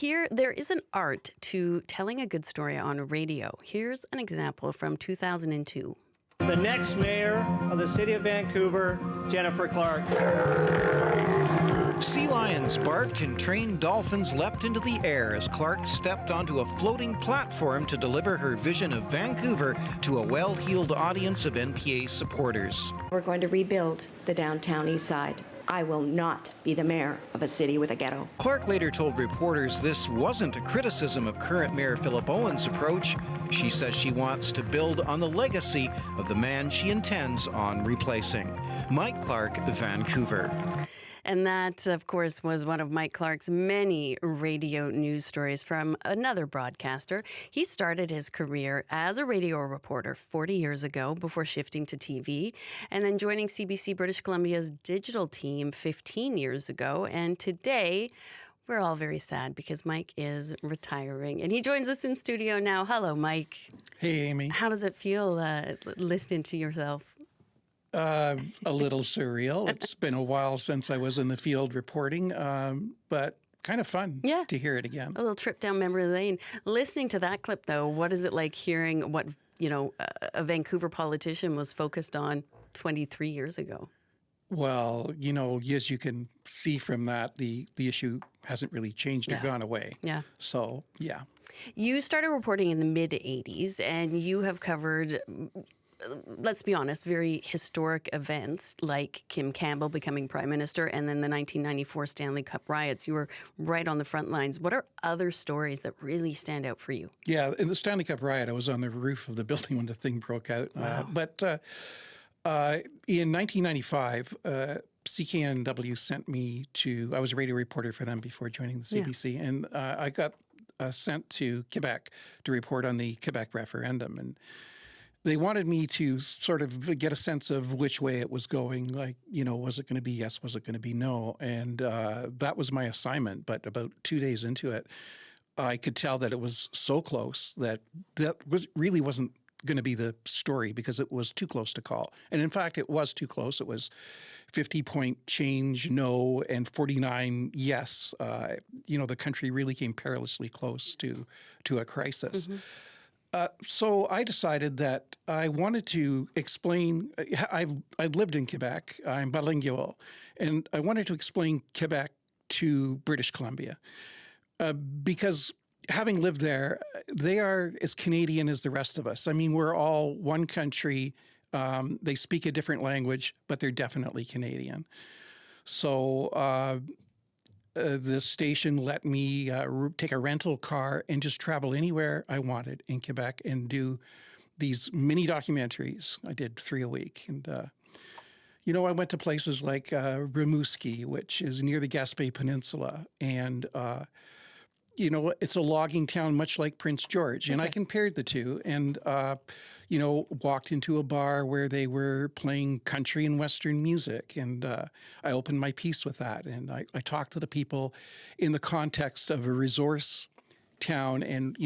there is an art to telling a good story on radio. Here's an example from 2002. The next mayor of the city of Vancouver, Jennifer Clarke. Sea lions barked and trained dolphins leapt into the air as Clarke stepped onto a floating platform to deliver her vision of Vancouver to a well-heeled audience of NPA supporters. We're going to rebuild the downtown east side. I will not be the mayor of a city with a ghetto. Clarke later told reporters this wasn't a criticism of current Mayor Philip Owen's approach. She says she wants to build on the legacy of the man she intends on replacing. Mike Clarke, Vancouver. And that, of course, was one of Mike Clarke's many radio news stories from another broadcaster. He started his career as a radio reporter 40 years ago before shifting to TV and then joining CBC British Columbia's digital team 15 years ago. And today, we're all very sad because Mike is retiring. And he joins us in studio now. Hello, Mike. Hey, Amy. How does it feel listening to yourself? A little surreal. It's been a while since I was in the field reporting, but kind of fun to hear it again. A little trip down memory lane. Listening to that clip, though, what is it like hearing what, a Vancouver politician was focused on 23 years ago? Well, as you can see from that, the issue hasn't really changed or gone away. Yeah. So, yeah. You started reporting in the mid-'80s, and you have covered, let's be honest, very historic events like Kim Campbell becoming Prime Minister and then the 1994 Stanley Cup riots. You were right on the front lines. What are other stories that really stand out for you? Yeah, in the Stanley Cup riot, I was on the roof of the building when the thing broke out. Wow. But in 1995, CKNW sent me I was a radio reporter for them before joining the CBC, and I got sent to Quebec to report on the Quebec referendum. And they wanted me to sort of get a sense of which way it was going, like, was it going to be yes, was it going to be no? And that was my assignment. But about 2 days into it, I could tell that it was so close that really wasn't going to be the story because it was too close to call. And in fact, it was too close. It was 50-point change no and 49 yes. The country really came perilously close to a crisis. Mm-hmm. So I decided that I wanted to explain. I've lived in Quebec. I'm bilingual, and I wanted to explain Quebec to British Columbia because having lived there, they are as Canadian as the rest of us. I mean, we're all one country. They speak a different language, but they're definitely Canadian. So the station let me take a rental car and just travel anywhere I wanted in Quebec and do these mini documentaries. I did 3 a week. And, I went to places like Rimouski, which is near the Gaspé Peninsula. And, it's a logging town much like Prince George. And I compared the two and, walked into a bar where they were playing country and Western music. And I opened my piece with that. And I talked to the people in the context of a resource town and,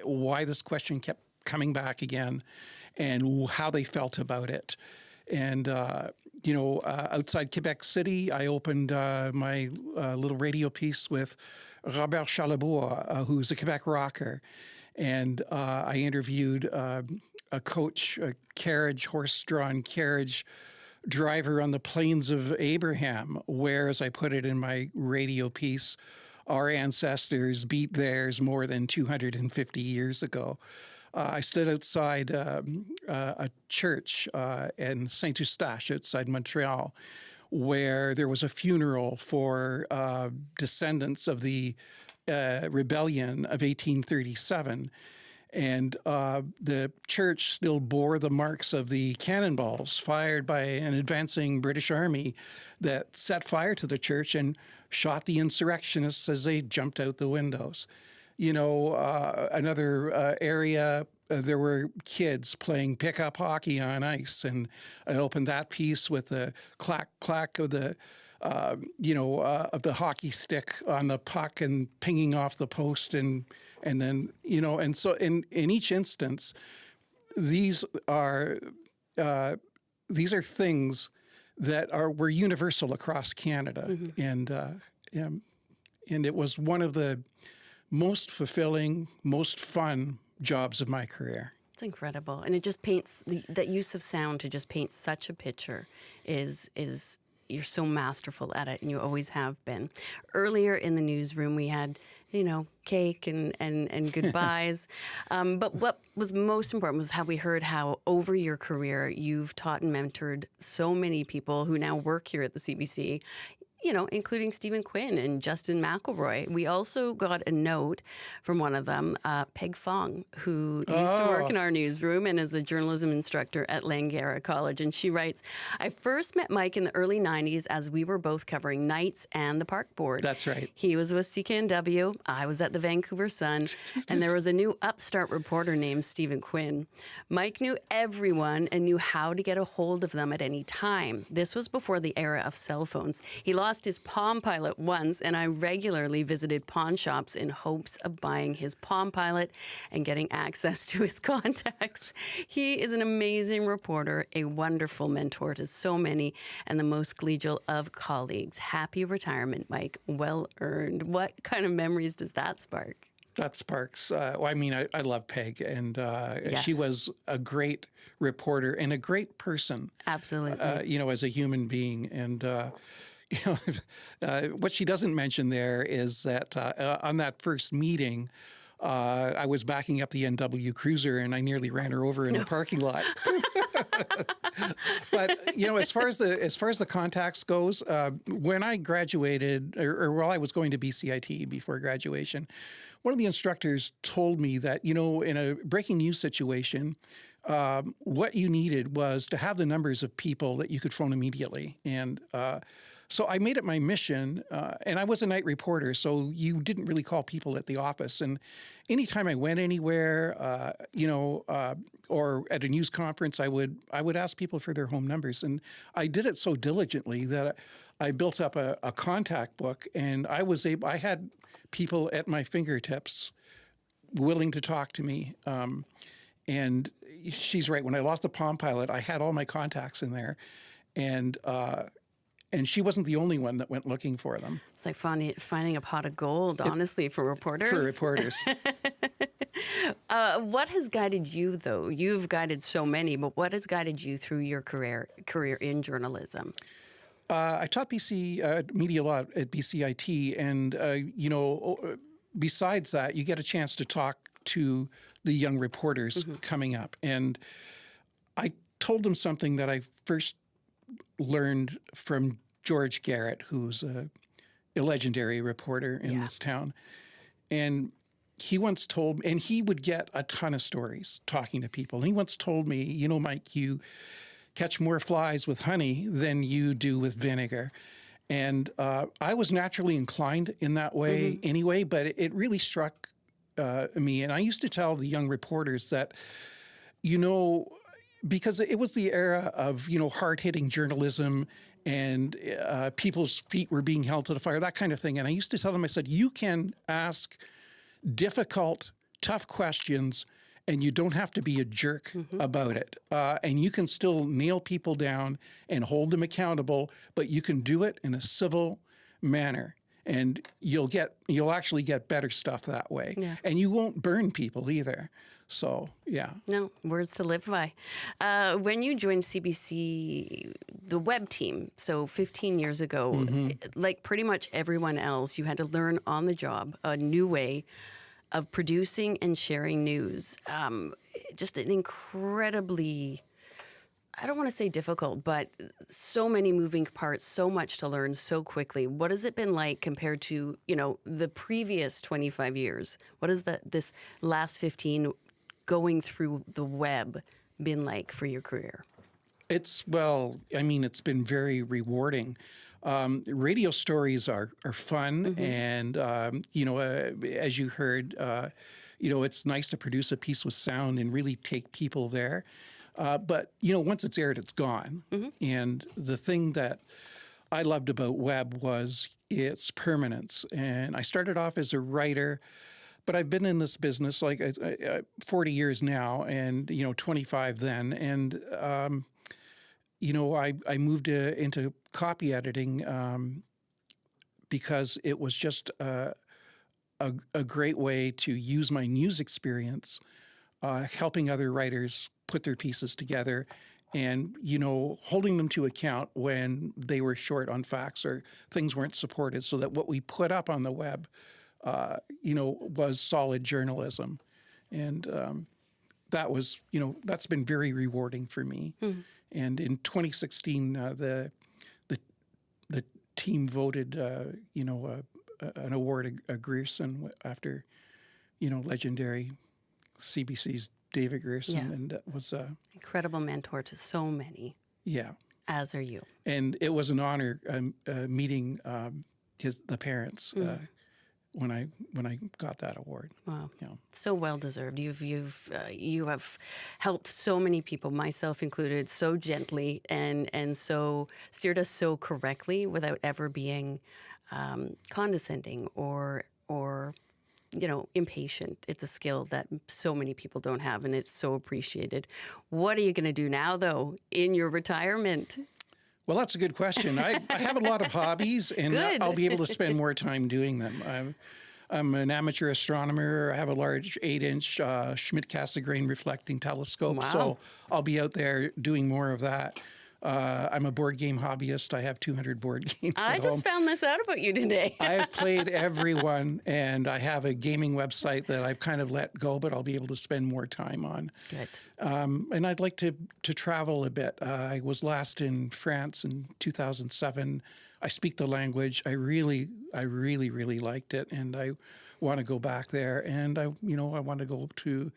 why this question kept coming back again and how they felt about it. And, outside Quebec City, I opened my little radio piece with Robert Charlebois, who's a Quebec rocker. And I interviewed a coach, a horse-drawn carriage driver on the plains of Abraham, where, as I put it in my radio piece, our ancestors beat theirs more than 250 years ago. I stood outside a church in Saint-Eustache outside Montreal where there was a funeral for descendants of the rebellion of 1837. And the church still bore the marks of the cannonballs fired by an advancing British army that set fire to the church and shot the insurrectionists as they jumped out the windows. Another area, there were kids playing pickup hockey on ice, and I opened that piece with the clack clack of the of the hockey stick on the puck and pinging off the post, and then and so in each instance, these are things that were universal across Canada, mm-hmm. And it was one of the most fulfilling, most fun jobs of my career. It's incredible. And it just paints, that use of sound to just paint such a picture is you're so masterful at it, and you always have been. Earlier in the newsroom, we had, cake and goodbyes. But what was most important was how we heard how over your career you've taught and mentored so many people who now work here at the CBC, including Stephen Quinn and Justin McElroy. We also got a note from one of them, Peg Fong, who used to work in our newsroom and is a journalism instructor at Langara College. And she writes, I first met Mike in the early 90s as we were both covering Knights and the Park Board. That's right. He was with CKNW, I was at the Vancouver Sun, and there was a new upstart reporter named Stephen Quinn. Mike knew everyone and knew how to get a hold of them at any time. This was before the era of cell phones. He lost his Palm Pilot once, and I regularly visited pawn shops in hopes of buying his Palm Pilot and getting access to his contacts. He is an amazing reporter, a wonderful mentor to so many, and the most collegial of colleagues. Happy retirement, Mike. Well earned. What kind of memories does that spark? That sparks. I love Peg, and Yes. she was a great reporter and a great person. Absolutely. As a human being. And what she doesn't mention there is that on that first meeting, I was backing up the NW Cruiser and I nearly ran her over in the parking lot. But as far as the contacts goes, when I graduated, or while I was going to BCIT before graduation, one of the instructors told me that in a breaking news situation, what you needed was to have the numbers of people that you could phone immediately. And so I made it my mission, and I was a night reporter, so you didn't really call people at the office. And anytime I went anywhere, or at a news conference, I would ask people for their home numbers. And I did it so diligently that I built up a contact book, and I had people at my fingertips willing to talk to me. And she's right. When I lost the Palm Pilot, I had all my contacts in there, and she wasn't the only one that went looking for them. It's like finding a pot of gold, honestly, for reporters. For reporters. What has guided you, though? You've guided so many, but what has guided you through your career in journalism? I taught BC media law at BCIT, and besides that, you get a chance to talk to the young reporters coming up, and I told them something that I first learned from George Garrett, who's a legendary reporter in this town. And he once told me, and he would get a ton of stories talking to people. And he once told me, Mike, you catch more flies with honey than you do with vinegar. And I was naturally inclined in that way anyway, but it really struck me. And I used to tell the young reporters that, because it was the era of, hard-hitting journalism and people's feet were being held to the fire, that kind of thing. And I used to tell them, I said, you can ask difficult, tough questions and you don't have to be a jerk about it. And you can still nail people down and hold them accountable, but you can do it in a civil manner. And you'll actually get better stuff that way. Yeah. And you won't burn people either. So, yeah. No, words to live by. When you joined CBC, the web team, so 15 years ago, like pretty much everyone else, you had to learn on the job a new way of producing and sharing news. Just an incredibly, I don't want to say difficult, but so many moving parts, so much to learn so quickly. What has it been like compared to, the previous 25 years? What has this last 15 going through the web been like for your career? It's been very rewarding. Radio stories are fun, and as you heard, it's nice to produce a piece with sound and really take people there. But once it's aired, it's gone. And the thing that I loved about web was its permanence. And I started off as a writer, but I've been in this business 40 years now, and 25 then, and I moved into copy editing because it was just a great way to use my news experience, helping other writers put their pieces together, and holding them to account when they were short on facts or things weren't supported, so that what we put up on the web, was solid journalism, and that was that's been very rewarding for me. And in 2016, the team voted an award a Grierson after legendary CBC's David Grierson, and that was incredible mentor to so many. Yeah, as are you. And it was an honor meeting the parents when I got that award. Wow, so well deserved. You have helped so many people, myself included, so gently and so steered us so correctly without ever being condescending or impatient. It's a skill that so many people don't have, and it's so appreciated. What are you going to do now, though, in your retirement? Well, that's a good question. I have a lot of hobbies, and Good. I'll be able to spend more time doing them. I'm an amateur astronomer. I have a large 8-inch Schmidt-Cassegrain reflecting telescope, so I'll be out there doing more of that. I'm a board game hobbyist. I have 200 board games at home. I just found this out about you today. I have played every one, and I have a gaming website that I've kind of let go, but I'll be able to spend more time on. Good. And I'd like to travel a bit. I was last in France in 2007. I speak the language. I really liked it, and I want to go back there. And I want to go to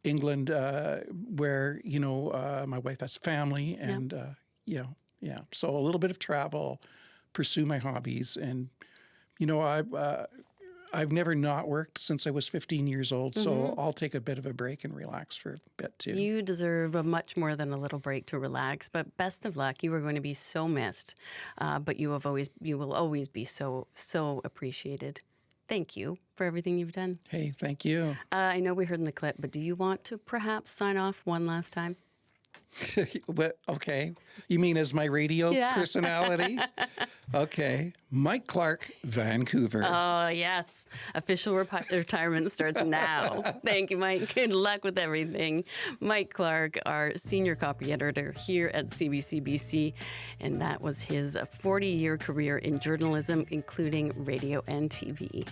England, where my wife has family, and so a little bit of travel, pursue my hobbies, and I've never not worked since I was 15 years old, so I'll take a bit of a break and relax for a bit too. You deserve a much more than a little break to relax, but best of luck. You are going to be so missed, but you will always be so appreciated. Thank you for everything you've done. Hey, thank you. I know we heard in the clip, but do you want to perhaps sign off one last time? Okay. You mean as my radio Yeah. personality? Okay. Mike Clarke, Vancouver. Oh, yes. Official retirement starts now. Thank you, Mike. Good luck with everything. Mike Clarke, our senior copy editor here at CBC BC, and that was his 40-year career in journalism, including radio and TV.